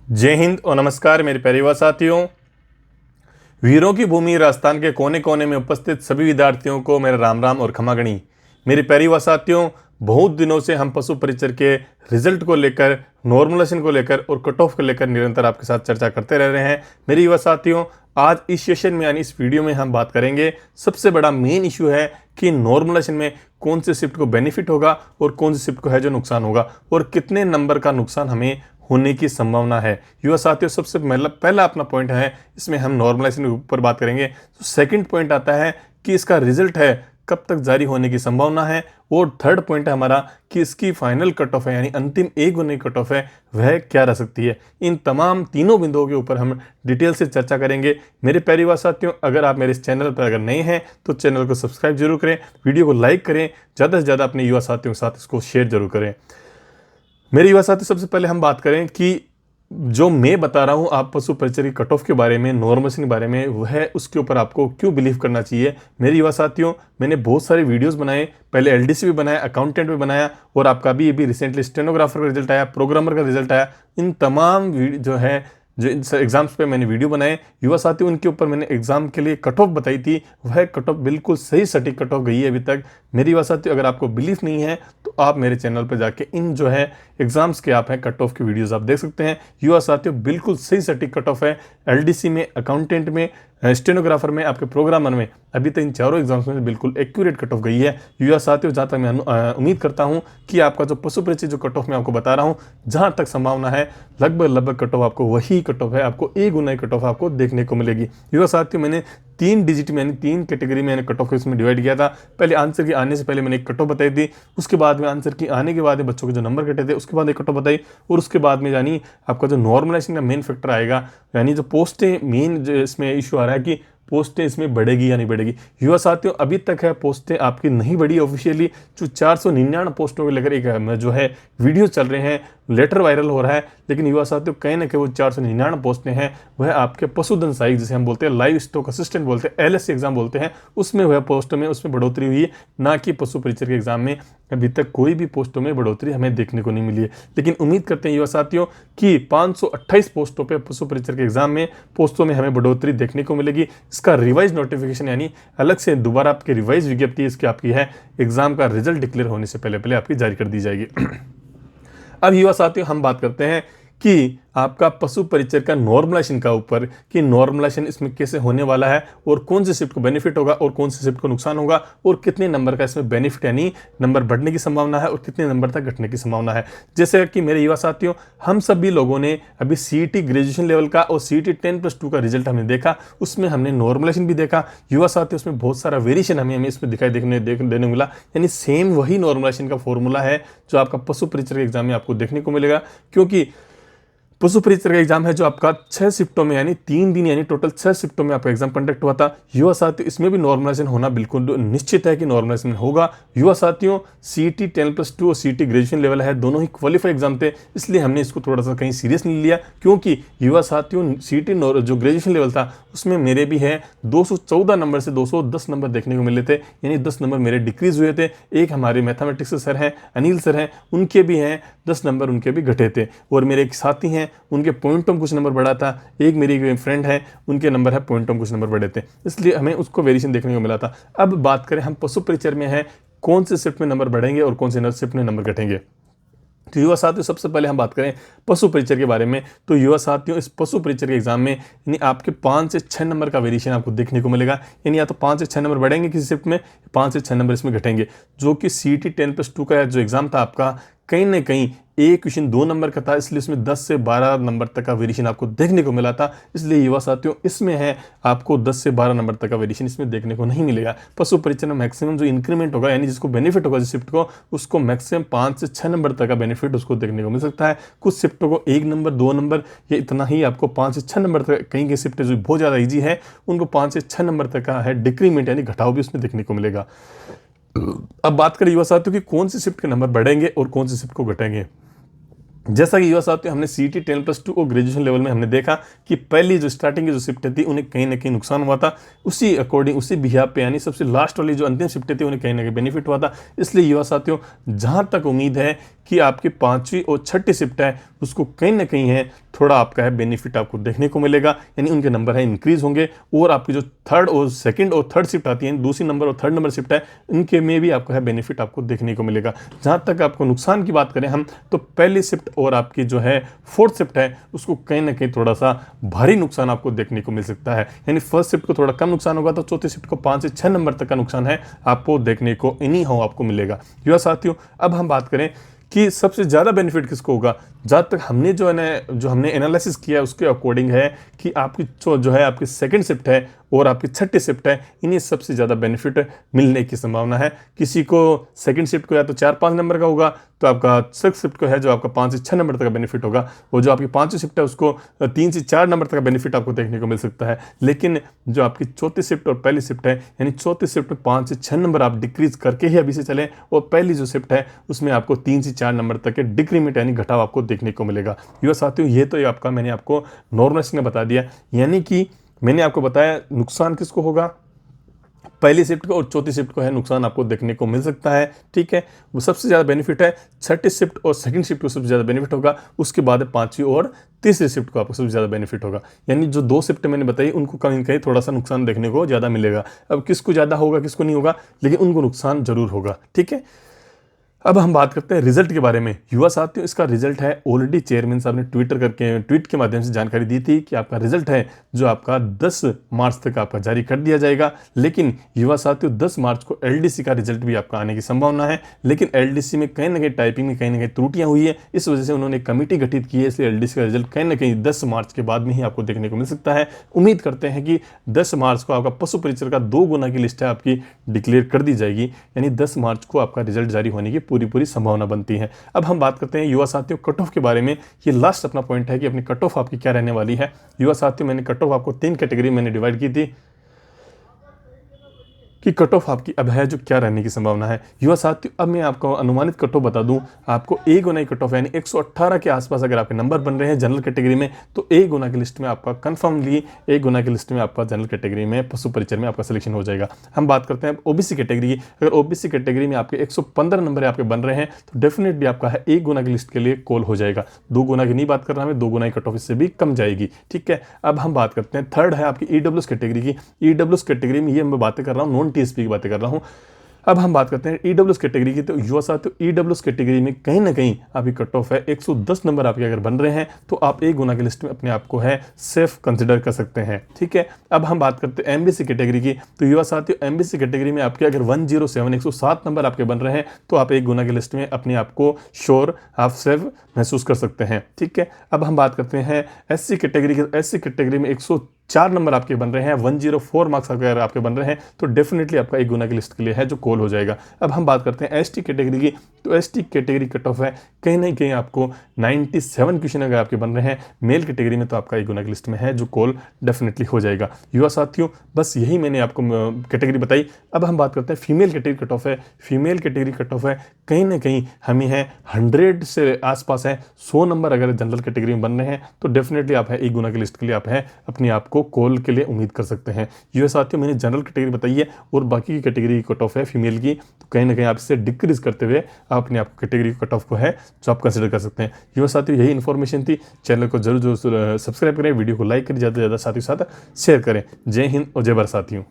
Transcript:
जय हिंद और नमस्कार मेरे प्यारे युवा साथियों। वीरों की भूमि राजस्थान के कोने कोने में उपस्थित सभी विद्यार्थियों को मेरा राम राम और खमागणी। मेरे प्यारे युवा साथियों, बहुत दिनों से हम पशु परिचर के रिजल्ट को लेकर, नॉर्मलाइजेशन को लेकर और कट ऑफ को लेकर निरंतर आपके साथ चर्चा करते रह रहे हैं। मेरे युवा साथियों, आज इस सेशन में यानी इस वीडियो में हम बात करेंगे, सबसे बड़ा मेन इशू है कि नॉर्मलाइजेशन में कौन से शिफ्ट को बेनिफिट होगा और कौन से शिफ्ट को है जो नुकसान होगा और कितने नंबर का नुकसान हमें होने की संभावना है। युवा साथियों, सबसे पहला अपना पॉइंट है, इसमें हम नॉर्मलाइजेशन के ऊपर बात करेंगे। तो सेकंड पॉइंट आता है कि इसका रिजल्ट है कब तक जारी होने की संभावना है, और थर्ड पॉइंट है हमारा कि इसकी फाइनल कट ऑफ है यानी अंतिम एक गुने कट ऑफ है वह क्या रह सकती है। इन तमाम तीनों बिंदुओं के ऊपर हम डिटेल से चर्चा करेंगे। मेरे प्यारे युवा साथियों, अगर आप मेरे इस चैनल पर अगर नए हैं तो चैनल को सब्सक्राइब जरूर करें, वीडियो को लाइक करें, ज़्यादा से ज़्यादा अपने युवा साथियों के साथ इसको शेयर जरूर करें। मेरे युवा साथी, सबसे पहले हम बात करें कि जो मैं बता रहा हूं आप पशु परिचर की कट ऑफ के बारे में, नॉर्मलाइजेशन के बारे में, वह उसके ऊपर आपको क्यों बिलीव करना चाहिए। मेरे युवा साथियों, मैंने बहुत सारे वीडियोस बनाए, पहले एलडीसी भी बनाया, अकाउंटेंट भी बनाया, और आपका भी रिसेंटली स्टेनोग्राफर का रिजल्ट आया, प्रोग्रामर का रिजल्ट आया। इन तमाम जो है जो एग्जाम्स पे मैंने वीडियो बनाए युवा साथियों, उनके ऊपर मैंने एग्जाम के लिए कट ऑफ बताई थी, वह कट ऑफ बिल्कुल सही सटीक कट ऑफ गई है अभी तक। मेरी युवा साथियों, अगर आपको बिलीफ नहीं है तो आप मेरे चैनल पर जाके इन जो है एग्जाम्स के आप हैं कट ऑफ की वीडियोस आप देख सकते हैं। युवा साथियों, बिल्कुल सही सटीक कट ऑफ है एलडीसी में, अकाउंटेंट में, स्टेनोग्राफर में, आपके प्रोग्रामर में। अभी तक इन चारों एग्जाम्स में बिल्कुल एक्यूरेट कट ऑफ गई है। युवा साथियों, जहाँ तक मैं उम्मीद करता हूँ कि आपका जो पशु परिचय जो कट ऑफ मैं आपको बता रहा हूँ, जहाँ तक संभावना है लगभग कट ऑफ आपको वही कट ऑफ है, आपको एक गुना कट ऑफ आपको देखने को मिलेगी। युवा साथियों, मैंने 3 डिजिट में यानी 3 कैटेगरी में कट ऑफ इसमें डिवाइड किया था। पहले आंसर की आने से पहले मैंने एक कट ऑफ बताई थी, उसके बाद में आंसर की आने के बाद में बच्चों के जो नंबर कटे थे उसके बाद एक कट ऑफ बताई, और उसके बाद में यानी आपका जो नॉर्मलाइजेशन का मेन फैक्टर आएगा, यानी जो पोस्टें मेन जो इसमें इशू आ रहा है कि पोस्टें इसमें बढ़ेगी या नहीं बढ़ेगी। युवा साथियों, अभी तक है पोस्टें आपकी नहीं बढ़ी ऑफिशियली। जो 499 पोस्टों को लेकर एक जो है वीडियो चल रहे हैं, लेटर वायरल हो रहा है, लेकिन युवा साथियों कहीं ना कहीं वो 499 पोस्टें हैं वह आपके पशुधन सहायक, जिसे हम बोलते हैं लाइव स्टॉक असिस्टेंट बोलते हैं, एलएससी एग्जाम बोलते हैं, उसमें वह पोस्टों में उसमें बढ़ोतरी हुई है, ना कि पशु परिचर के एग्जाम में अभी तक कोई भी पोस्टों में बढ़ोतरी हमें देखने को नहीं मिली है। लेकिन उम्मीद करते हैं युवा साथियों कि 528 पोस्टों पे पशु परिचर के एग्जाम में पोस्टों में हमें बढ़ोतरी देखने को मिलेगी। इसका रिवाइज नोटिफिकेशन यानी अलग से दोबारा आपकी रिवाइज विज्ञप्ति इसकी आपकी है, एग्जाम का रिजल्ट डिक्लेयर होने से पहले पहले आपकी जारी कर दी जाएगी। अब युवा साथियों, हम बात करते हैं कि आपका पशु परिचर का नॉर्मलाइजेशन का ऊपर, कि नॉर्मलाइजेशन इसमें कैसे होने वाला है और कौन से शिफ्ट को बेनिफिट होगा और कौन से शिफ्ट को नुकसान होगा, और कितने नंबर का इसमें बेनिफिट यानी नंबर बढ़ने की संभावना है और कितने नंबर तक घटने की संभावना है। जैसे कि मेरे युवा साथियों, हम सभी लोगों ने अभी सीईटी ग्रेजुएशन लेवल का और सीईटी 10+2 का रिजल्ट हमने देखा, उसमें हमने नॉर्मलाइजेशन भी देखा। युवा साथियों, उसमें बहुत सारा वेरिएशन हमें इसमें दिखाई देने मिला, यानी सेम वही नॉर्मलाइजेशन का फॉर्मूला है जो आपका पशु परिचर के एग्जाम में आपको देखने को मिलेगा। क्योंकि पशु परिचर का एग्जाम है जो आपका 6 शिफ्टों में यानी 3 दिन यानी टोटल 6 शिफ्टों में आपका एग्जाम कंडक्ट हुआ था। युवा साथियों, इसमें भी नॉर्मलाइजेशन होना बिल्कुल निश्चित है कि नॉर्मलाइजेशन होगा। युवा साथियों, सीईटी 10+2 और सीईटी ग्रेजुएशन लेवल है, दोनों ही क्वालिफाई एग्जाम थे, इसलिए हमने इसको थोड़ा सा कहीं सीरियस नहीं लिया। क्योंकि युवा साथियों, सीईटी जो ग्रेजुएशन लेवल था उसमें मेरे भी है 214 नंबर से 210 नंबर देखने को मिले थे, यानी 10 नंबर मेरे डिक्रीज हुए थे। एक हमारे मैथमेटिक्स के सर हैं, अनिल सर हैं, उनके भी हैं 10 नंबर उनके भी घटे थे, और मेरे एक साथी हैं उनके पॉइंटों में कुछ नंबर बढ़ा था, एक मेरी फ्रेंड है उनके नंबर है पॉइंटों में कुछ नंबर बढ़े थे, इसलिए हमें उसको वेरिएशन देखने को मिला था। अब बात करें हम पशु परिचर में है कौन से शिफ्ट में नंबर बढ़ेंगे और कौन से शिफ्ट में नंबर घटेंगे। तो युवा साथियों, सबसे पहले हम बात करें पशु परिचर के बारे में। तो युवा साथियों, इस पशु परिचर के एग्जाम में यानी आपके 5 से 6 नंबर का वेरिएशन आपको देखने को मिलेगा, यानी या तो 5 से 6 नंबर बढ़ेंगे किसी शिफ्ट में, 5 से 6 नंबर इसमें घटेंगे। जो कि सीईटी 10+2 का जो एग्जाम था आपका, कहीं ना कहीं एक क्वेश्चन 2 नंबर का था, इसलिए इसमें 10 से 12 नंबर तक का वेरिएशन आपको देखने को मिला था। इसलिए युवा साथियों, इसमें है आपको 10 से 12 नंबर तक का वेरिएशन इसमें देखने को नहीं मिलेगा। पशु परिचर में मैक्सिमम जो इंक्रीमेंट होगा यानी जिसको बेनिफिट होगा जिस शिफ्ट को, उसको मैक्सिमम 5 से 6 नंबर तक का बेनिफिट उसको देखने को मिल सकता है। कुछ शिफ्टों को 1 नंबर 2 नंबर या इतना ही आपको 5 से 6 नंबर तक, कहीं की शिफ्ट जो बहुत ज़्यादा ईजी है उनको 5 से 6 नंबर तक का है डिक्रीमेंट यानी घटाव भी उसमें देखने को मिलेगा। अब बात करें युवा साथियों कि कौन से शिफ्ट के नंबर बढ़ेंगे और कौन से शिफ्ट को घटेंगे। जैसा कि युवा साथियों, हमने सीईटी 10+2 और ग्रेजुएशन लेवल में हमने देखा कि पहली जो स्टार्टिंग की जो शिफ्टें थी उन्हें कहीं ना कहीं नुकसान हुआ था, उसी अकॉर्डिंग उसी बिहार पे यानी सबसे लास्ट वाली जो अंतिम शिफ्टें थी उन्हें कहीं ना कहीं बेनिफिट हुआ था। इसलिए युवा साथियों, जहां तक उम्मीद है कि आपकी 5वीं और 6ठी शिफ्ट है उसको कहीं ना कहीं है थोड़ा आपका है बेनिफिट आपको देखने को मिलेगा, यानी उनके नंबर है इंक्रीज होंगे। और आपकी जो थर्ड और सेकंड और थर्ड शिफ्ट आती है, दूसरी नंबर और थर्ड नंबर शिफ्ट है, इनके में भी आपको है बेनिफिट आपको देखने को मिलेगा। जहाँ तक आपको नुकसान की बात करें हम, तो पहली शिफ्ट और आपकी जो है फोर्थ शिफ्ट है उसको कहीं ना कहीं थोड़ा सा भारी नुकसान आपको देखने को मिल सकता है। यानी फर्स्ट शिफ्ट को थोड़ा कम नुकसान होगा, तो चौथी शिफ्ट को 5 से 6 नंबर तक का नुकसान है आपको देखने को इन्हीं हो आपको मिलेगा। युवा साथियों, अब हम बात करें कि सबसे ज़्यादा बेनिफिट किसको होगा। जहाँ तक हमने जो हमने एनालिसिस किया उसके अकॉर्डिंग है कि आपकी जो है आपकी सेकंड शिफ्ट है और आपकी 6ठी शिफ्ट है, इन्हीं सबसे ज़्यादा बेनिफिट मिलने की संभावना है। किसी को सेकंड शिफ्ट को या तो 4-5 नंबर का होगा, तो आपका सिक्स शिफ्ट को है जो आपका 5 से 6 नंबर तक का बेनिफिट होगा। वो जो आपकी 5वीं शिफ्ट है उसको 3 से 4 नंबर तक का बेनिफिट आपको देखने को मिल सकता है। लेकिन जो आपकी चौथी शिफ्ट और पहली शिफ्ट है, यानी चौथी शिफ्ट में 5 से 6 नंबर आप डिक्रीज करके ही अभी से चलें, और पहली जो शिफ्ट है उसमें आपको 3 से 4 नंबर तक के डिक्रीमेंट यानी घटाव आपको देखने को मिलेगा। युवा साथियों, ये तो आपका मैंने आपको नॉर्मल में बता दिया, यानी कि मैंने आपको बताया नुकसान किसको होगा, पहली शिफ्ट को और चौथी शिफ्ट को है नुकसान आपको देखने को मिल सकता है। ठीक है, वो सबसे ज़्यादा बेनिफिट है छठी शिफ्ट और सेकंड शिफ्ट को सबसे ज़्यादा बेनिफिट होगा। उसके बाद 5वीं और तीसरी शिफ्ट को आपको सबसे ज़्यादा बेनिफिट होगा। यानी जो 2 शिफ्ट मैंने बताई उनको कहीं कहीं थोड़ा सा नुकसान देखने को ज़्यादा मिलेगा। अब किसको ज़्यादा होगा किसको नहीं होगा, लेकिन उनको नुकसान जरूर होगा। ठीक है, अब हम बात करते हैं रिजल्ट के बारे में। युवा साथियों, इसका रिजल्ट है ऑलरेडी चेयरमैन साहब ने ट्वीट के माध्यम से जानकारी दी थी कि आपका रिजल्ट है जो आपका 10 मार्च तक आपका जारी कर दिया जाएगा। लेकिन युवा साथियों, 10 मार्च को एलडीसी का रिजल्ट भी आपका आने की संभावना है, लेकिन एलडीसी में कहीं ना कहीं टाइपिंग में कहीं ना कहीं त्रुटियां हुई है, इस वजह से उन्होंने कमेटी गठित की है। इसलिए एलडीसी का रिजल्ट कहीं ना कहीं 10 मार्च के बाद में ही आपको देखने को मिल सकता है। उम्मीद करते हैं कि 10 मार्च को आपका पशु परिचर का 2 गुना की लिस्ट है आपकी डिक्लेयर कर दी जाएगी, यानी 10 मार्च को आपका रिजल्ट जारी होने की पूरी संभावना बनती है। अब हम बात करते हैं युवा साथियों कट ऑफ के बारे में। ये लास्ट अपना पॉइंट है कि अपनी कट ऑफ आपकी क्या रहने वाली है। युवा साथियों, मैंने कट ऑफ आपको 3 कैटेगरी मैंने डिवाइड की थी कि कट ऑफ आपकी अब है जो क्या रहने की संभावना है। युवा साथियों, अब मैं आपको अनुमानित कट ऑफ बता दूं। आपको ए गुना कट ऑफ यानी 118 के आसपास अगर आपके नंबर बन रहे हैं जनरल कैटेगरी में, तो ए गुना की लिस्ट में आपका कंफर्मली ए गुना की लिस्ट में आपका जनरल कैटेगरी में पशु परिचर में आपका सिलेक्शन हो जाएगा। हम बात करते हैं ओबीसी कैटेगरी की। अगर ओबीसी कैटेगरी में आपके 115 नंबर आपके बन रहे हैं, तो डेफिनेटली आपका है ए गुना की लिस्ट के लिए कॉल हो जाएगा। 2 गुना की नहीं बात कर रहा हमें, 2 गुना की कट ऑफ इससे भी कम जाएगी। ठीक है, अब हम बात करते हैं थर्ड है आपकी ईडब्ल्यूएस कैटेगरी की। ईडब्ल्यूएस कैटेगरी में ये मैं बातें कर रहा हूँ, नॉन टीएसपी की बातें कर रहा हूँ। अब हम बात करते हैं ईडब्ल्यूएस कैटेगरी की। तो युवा साथियों, ईडब्ल्यूएस कैटेगरी में कहीं ना कहीं आपकी कट ऑफ है 110 नंबर आपके अगर बन रहे हैं, तो आप एक गुना की लिस्ट में अपने आप को है सेफ कंसिडर कर सकते हैं। ठीक है, अब हम बात करते हैं एमबीसी कैटेगरी की। तो युवा साथियों, एमबीसी कैटेगरी में आपके अगर 107 नंबर आपके बन रहे हैं, तो आप एक गुना की लिस्ट में अपने आप को श्योर आप सेफ महसूस कर सकते हैं। ठीक है, अब हम बात करते हैं एससी कैटेगरी की। एससी कैटेगरी में 104 नंबर आपके बन रहे हैं, 104 मार्क्स अगर आपके बन रहे हैं, तो डेफिनेटली आपका एक गुना की लिस्ट के लिए है जो कॉल हो जाएगा। अब हम बात करते हैं एसटी कैटेगरी की। तो एसटी कैटेगरी कट ऑफ है कहीं ना कहीं आपको 97 क्वेश्चन अगर आपके बन रहे हैं मेल कैटेगरी में, तो आपका एक गुना की लिस्ट में है जो कॉल डेफिनेटली हो जाएगा। युवा साथियों, बस यही मैंने आपको कैटेगरी बताई। अब हम बात करते हैं फीमेल कैटेगरी कट ऑफ है। फीमेल कैटेगरी कट ऑफ है कहीं ना कहीं हमें है 100 से आसपास है। 100 नंबर अगर जनरल कैटेगरी में बन रहे हैं, तो डेफिनेटली आप है एक गुना की लिस्ट के लिए आप है अपने आप को कॉल के लिए उम्मीद कर सकते हैं। युवा साथियों, मैंने जनरल कैटेगरी बताई है और बाकी की कैटेगरी की कट ऑफ है फीमेल की, तो कहीं ना कहीं आप इससे डिक्रीज करते हुए आप अपने आप कैटेगरी कट ऑफ को है जो आप कंसिडर कर सकते हैं। युवा साथियों, यही इन्फॉर्मेशन थी। चैनल को जरूर सब्सक्राइब करें, वीडियो को लाइक करें, ज़्यादा से ज़्यादा साथियों के साथ शेयर करें। जय हिंद और जय भारत साथियों।